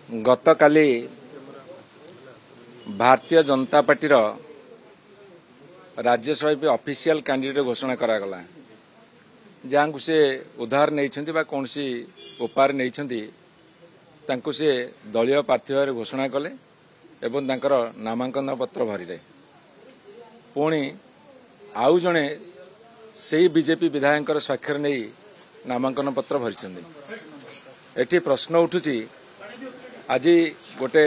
गतकाली Bharatiya Janata party Rajya Sabha official candidate घोषणा करागला जहाँ को से उधार नहीं कौन सी उपहार नहीं से दलीय प्रार्थी भाव घोषणा कले एवं तांकर नामांकन पत्र भरिले पुणी आउ जड़े से बीजेपी विधायक स्वाक्षर नहीं नामांकन पत्र भरी एटी प्रश्न उठुची आज गोटे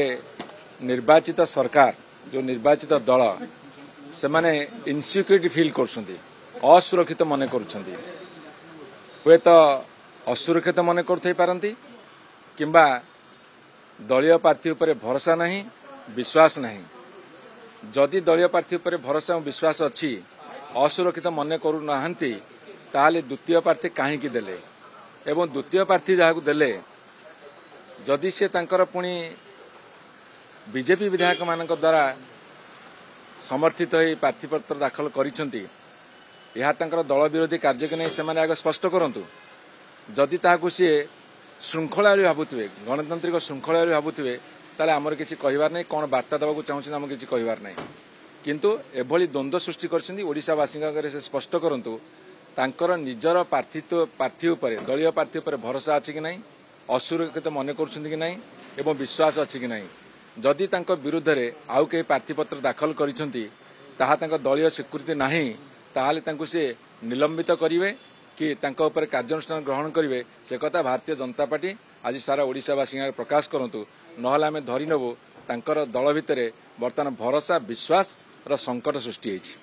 निर्वाचित सरकार जो निर्वाचित दल से माने इनसिक्यूरिटी फील कर असुरक्षित मन कर हे तो असुरक्षित मन करती किंबा दलीय प्रार्थी उपर भरोसा नहीं विश्वास नहीं जदि दलीय प्रार्थी उपर भरोसा और विश्वास अच्छी असुरक्षित मन करूना ताले द्वितीय प्रार्थी कहीं देले एवं द्वितीय प्रार्थी जहाँ देले जदि से तांकर पुणी बीजेपी विधायक मान द्वारा समर्थित हो प्रार्थीपत्र दाखल करिसेंती यह तांकर दल विरोधी कार्य के नहीं से आगे स्पष्ट करंतु जदि ताकू सी श्रृंखला भावुवे गणतांत्रिक श्रृंखला भावुवे ताले आमर किसी कहबार नहीं कौन वार्ता देवाक चाहूँ आम किसी कहबार नहीं किंतु एभली द्वंद्व सृष्टि करवासी से स्पष्ट करंतु तांकर निजर प्रार्थी उपर दलीय प्रार्थी उपर भरोसा अच्छी कि नहीं असुरक्षित मन कर नहीं एवं विश्वास अच्छी कि नहीं जदि तांको विरुद्ध रे आउ कई प्रार्थीपत्र दाखल करिसेंती ताहा तांको दलीय स्वीकृति नहीं ताहाले तांको से निलंबित करिवे कि तांको ऊपर कार्यानुष्ठान ग्रहण करिवे से कथा भारतीय जनता पार्टी आज सारा ओडिशावासी प्रकाश करंतु नहले आमे धरि नबु तांकर दल भितरे वर्तमान भरोसा विश्वास र संकट सृष्टि होइछि।